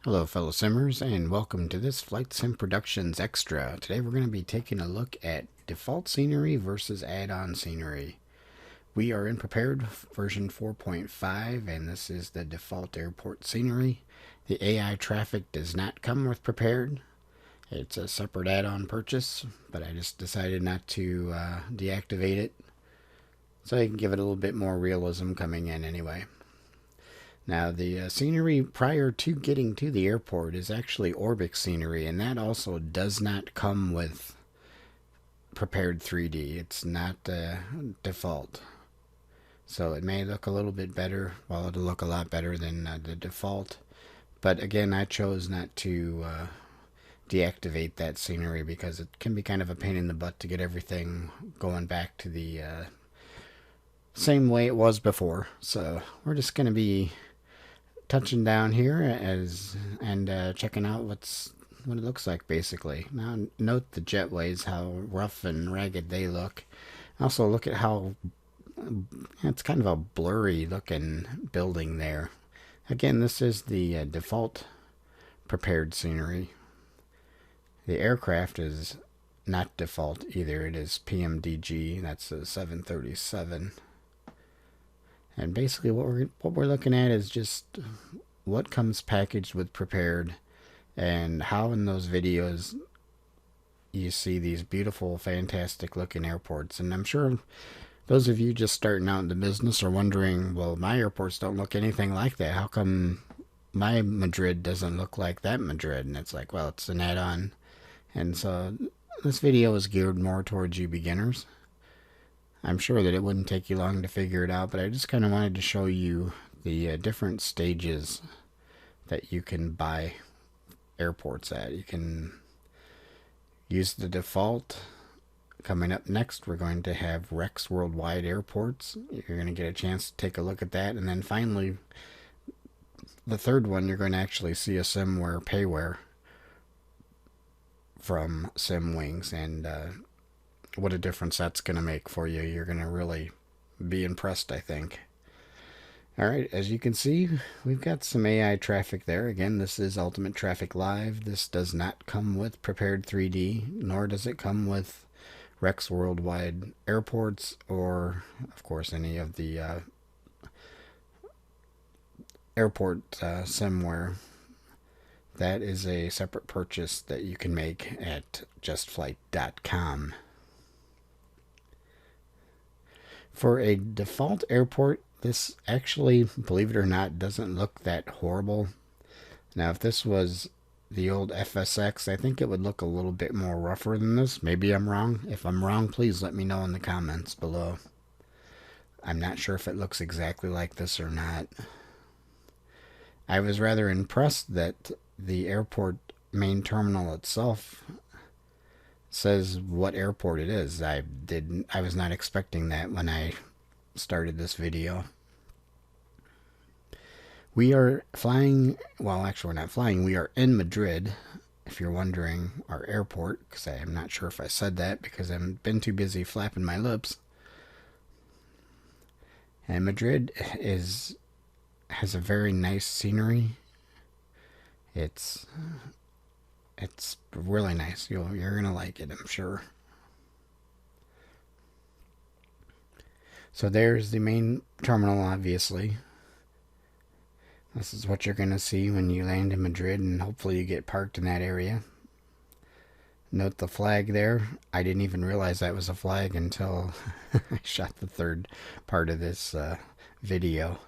Hello fellow simmers, and welcome to this Flight Sim Productions Extra. Today we're going to be taking a look at default scenery versus add-on scenery. We are in Prepared version 4.5, and this is the default airport scenery. The AI traffic does not come with Prepared. It's a separate add-on purchase, but I just decided not to deactivate it, so I can give it a little bit more realism coming in anyway. Now, the scenery prior to getting to the airport is actually Orbix scenery, and that also does not come with Prepar3d. It's not default. So it may look a little bit better. Well, it'll look a lot better than the default. But again, I chose not to deactivate that scenery because it can be kind of a pain in the butt to get everything going back to the same way it was before. So we're just going to be touching down here and checking out what it looks like basically. Now note the jetways, how rough and ragged they look. Also look at how it's kind of a blurry looking building there. Again, this is the default prepared scenery. The aircraft is not default either. It is PMDG. That's a 737. And basically what we're looking at is just what comes packaged with Prepared, and how in those videos you see these beautiful, fantastic looking airports. And I'm sure those of you just starting out in the business are wondering, well, my airports don't look anything like that. How come my Madrid doesn't look like that Madrid? And it's like, well, it's an add-on. And so this video is geared more towards you beginners. I'm sure that it wouldn't take you long to figure it out, but I just kind of wanted to show you the different stages that you can buy airports at. You can use the default. Coming up next, we're going to have Rex Worldwide Airports. You're going to get a chance to take a look at that. And then finally, the third one, you're going to actually see a SimWare Payware from SimWings, and what a difference that's going to make for you. You're going to really be impressed, I think. Alright, as you can see, we've got some AI traffic there. Again, this is Ultimate Traffic Live. This does not come with Prepar3d, nor does it come with Rex Worldwide Airports, or, of course, any of the airport SimWare. That is a separate purchase that you can make at justflight.com. For a default airport, this actually, believe it or not, doesn't look that horrible. Now, if this was the old FSX, I think it would look a little bit more rougher than this. Maybe I'm wrong. If I'm wrong, please let me know in the comments below. I'm not sure if it looks exactly like this or not. I was rather impressed that the airport main terminal itself says what airport it is. I was not expecting that when I started this video. We are flying, well, actually we're not flying, we are in Madrid, if you're wondering, our airport, because I'm not sure if I said that because I've been too busy flapping my lips. And Madrid has a very nice scenery. It's really nice. You're gonna like it, I'm sure. So there's the main terminal, obviously. This is what you're gonna see when you land in Madrid, and hopefully you get parked in that area. Note the flag there. I didn't even realize that was a flag until I shot the third part of this video.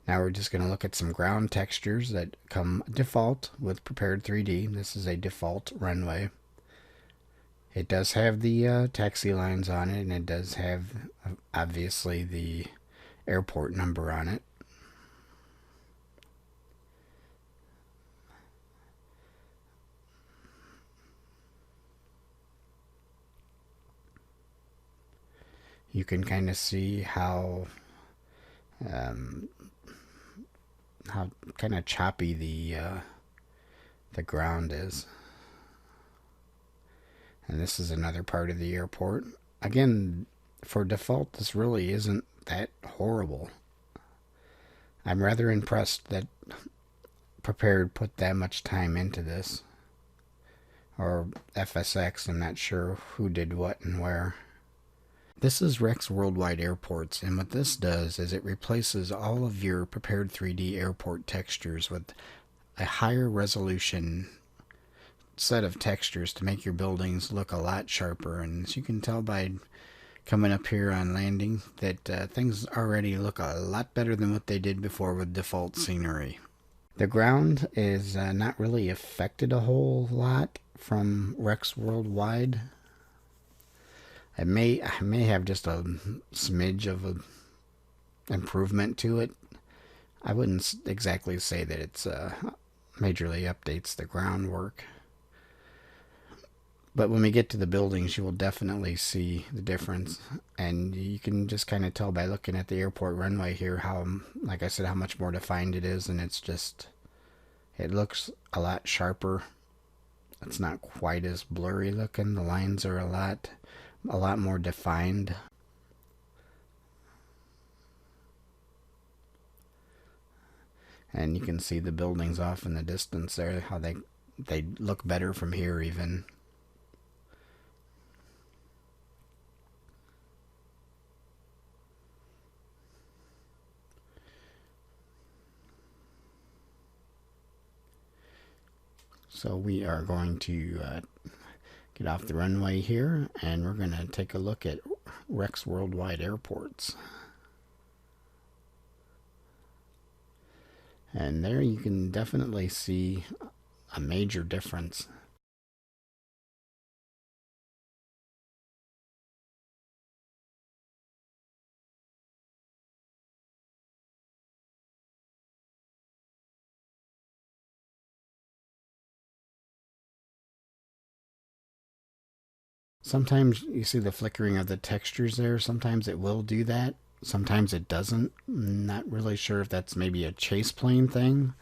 Now we're just going to look at some ground textures that come default with Prepar3d. This is a default runway. It does have the taxi lines on it, and it does have, obviously, the airport number on it. You can kind of see how kind of choppy the ground is. And this is another part of the airport. Again, for default, this really isn't that horrible. I'm rather impressed that Prepared put that much time into this. Or FSX, I'm not sure who did what and where. This is Rex Worldwide Airports, and what this does is it replaces all of your Prepar3d airport textures with a higher resolution set of textures to make your buildings look a lot sharper. And as you can tell by coming up here on landing, that things already look a lot better than what they did before with default scenery. The ground is not really affected a whole lot from Rex Worldwide. I may have just a smidge of a improvement to it. I wouldn't exactly say that it's majorly updates the groundwork. But when we get to the buildings, you will definitely see the difference. And you can just kind of tell by looking at the airport runway here how, like I said, how much more defined it is. And it's just, it looks a lot sharper. It's not quite as blurry looking. The lines are a lot more defined. And you can see the buildings off in the distance there, how they look better from here even. So we are going to get off the runway here, and we're going to take a look at Rex Worldwide Airports. And there you can definitely see a major difference. Sometimes you see the flickering of the textures there. Sometimes it will do that. Sometimes it doesn't. I'm not really sure if that's maybe a chase plane thing.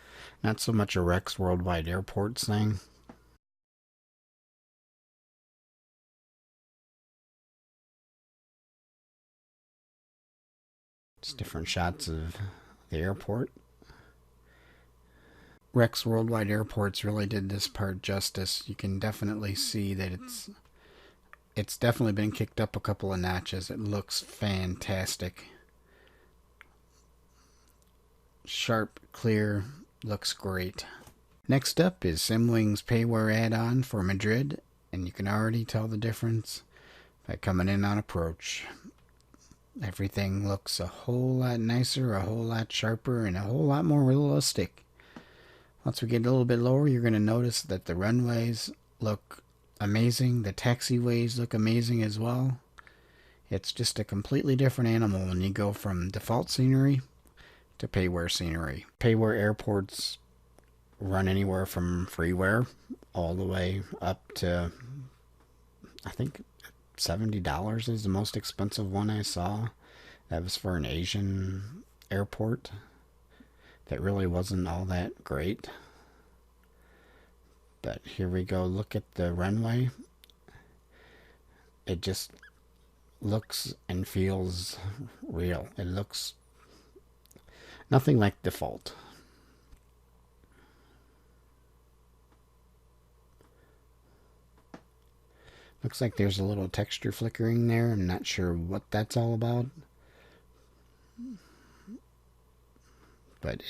Not so much a Rex Worldwide Airports thing. Just different shots of the airport. Rex Worldwide Airports really did this part justice. You can definitely see that it's definitely been kicked up a couple of notches. It looks fantastic. Sharp, clear, looks great. Next up is SimWing's Payware add-on for Madrid, and you can already tell the difference by coming in on approach. Everything looks a whole lot nicer, a whole lot sharper, and a whole lot more realistic. Once we get a little bit lower, you're going to notice that the runways look amazing. The taxiways look amazing as well. It's just a completely different animal when you go from default scenery to Payware scenery. Payware airports run anywhere from freeware all the way up to, I think, $70 is the most expensive one I saw. That was for an Asian airport. That really wasn't all that great. But here we go. Look at the runway. It just looks and feels real. It looks nothing like default. Looks like there's a little texture flickering there. I'm not sure what that's all about. But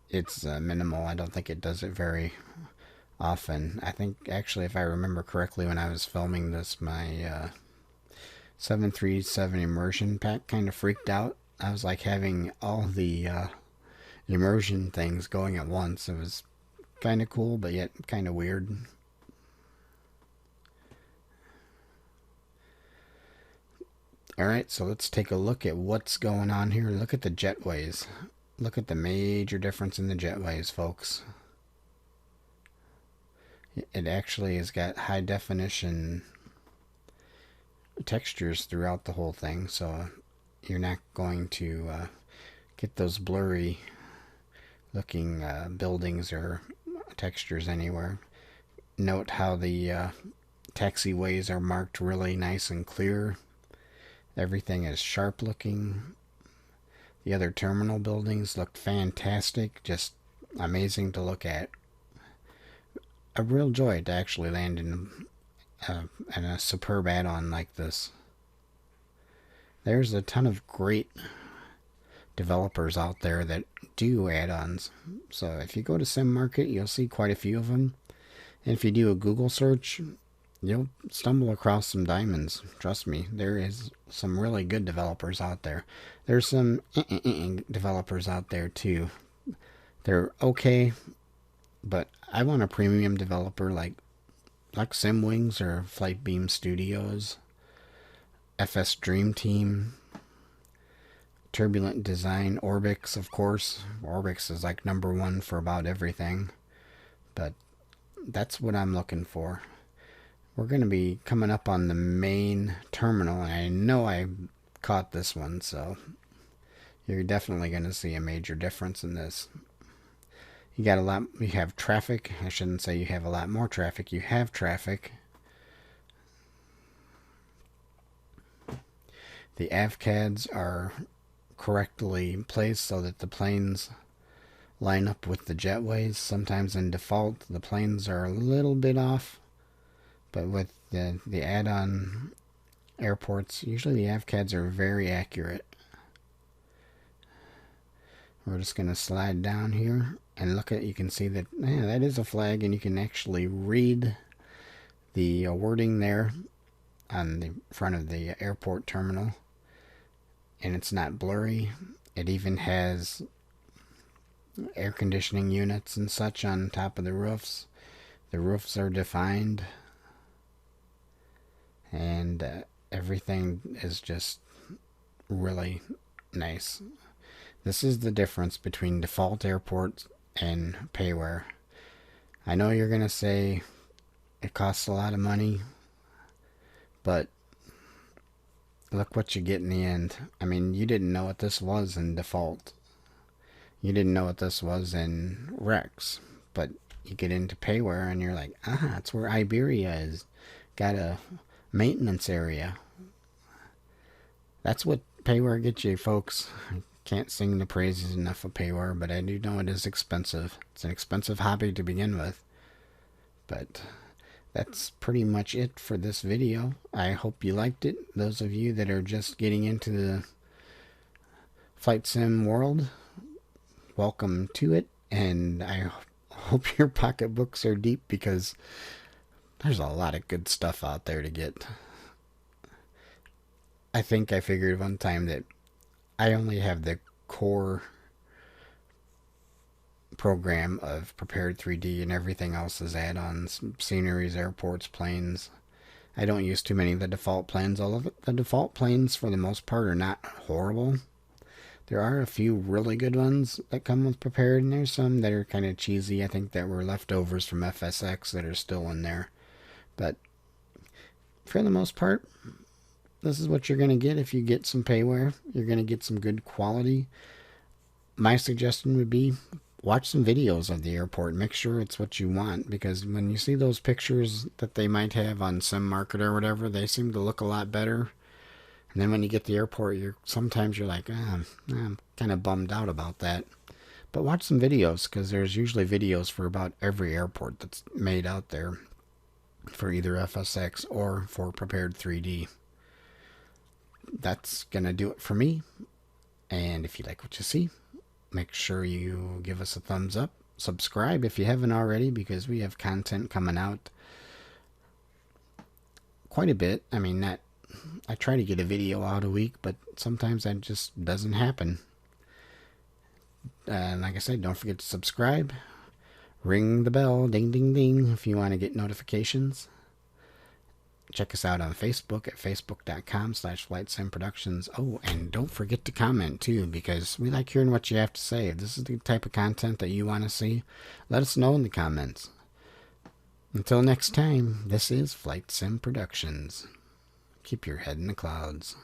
it's minimal. I don't think it does it very often. I think actually, if I remember correctly, when I was filming this, my 737 immersion pack kind of freaked out. I was like having all the immersion things going at once. It was kind of cool, but yet kind of weird. Alright, so let's take a look at what's going on here. Look at the jetways. Look at the major difference in the jetways, folks. It actually has got high definition textures throughout the whole thing, so you're not going to get those blurry looking buildings or textures anywhere. Note how the taxiways are marked really nice and clear. Everything is sharp looking. The other terminal buildings looked fantastic, just amazing to look at. A real joy to actually land in a superb add-on like this. There's a ton of great developers out there that do add-ons. So if you go to Sim Market, you'll see quite a few of them. And if you do a Google search, you'll stumble across some diamonds. Trust me, there is some really good developers out there. There's some developers out there too. They're okay, but I want a premium developer like SimWings or Flightbeam Studios, FS Dream Team, Turbulent Design, Orbix, of course. Orbix is like #1 for about everything, but that's what I'm looking for. We're going to be coming up on the main terminal, and I know I caught this one, so you're definitely going to see a major difference in this. You got a lot, you have traffic. I shouldn't say you have a lot more traffic. You have traffic. The AVCADs are correctly placed so that the planes line up with the jetways. Sometimes in default, the planes are a little bit off, but with the add-on airports, usually the AVCADs are very accurate. We're just going to slide down here and look at, you can see that, yeah, that is a flag, and you can actually read the wording there on the front of the airport terminal, and it's not blurry. It even has air conditioning units and such on top of the roofs. The roofs are defined, and everything is just really nice. This is the difference between default airports and Payware. I know you're going to say it costs a lot of money, but look what you get in the end. I mean, you didn't know what this was in default. You didn't know what this was in Rex, but you get into Payware and you're like, ah, that's where Iberia is. Got a maintenance area. That's what Payware gets you, folks. Can't sing the praises enough of Payware, but I do know it is expensive. It's an expensive hobby to begin with. But that's pretty much it for this video. I hope you liked it. Those of you that are just getting into the flight sim world, welcome to it. And I hope your pocketbooks are deep, because there's a lot of good stuff out there to get. I think I figured one time that I only have the core program of Prepar3d, and everything else is add-ons, sceneries, airports, planes. I don't use too many of the default planes. All of it, the default planes for the most part are not horrible. There are a few really good ones that come with Prepared, and there's some that are kind of cheesy. I think that were leftovers from FSX that are still in there. But for the most part, this is what you're going to get if you get some Payware. You're going to get some good quality. My suggestion would be watch some videos of the airport. Make sure it's what you want, because when you see those pictures that they might have on Sim Market or whatever, they seem to look a lot better. And then when you get the airport, sometimes you're like, I'm kind of bummed out about that. But watch some videos, because there's usually videos for about every airport that's made out there for either FSX or for Prepar3d. That's going to do it for me. And if you like what you see, make sure you give us a thumbs up. Subscribe if you haven't already, because we have content coming out quite a bit. I mean, I try to get a video out a week, but sometimes that just doesn't happen. Like I said, don't forget to subscribe. Ring the bell, ding, ding, ding, if you want to get notifications. Check us out on Facebook at facebook.com/FlightSimProductions. Oh, and don't forget to comment too, because we like hearing what you have to say. If this is the type of content that you want to see, let us know in the comments. Until next time, this is Flight Sim Productions. Keep your head in the clouds.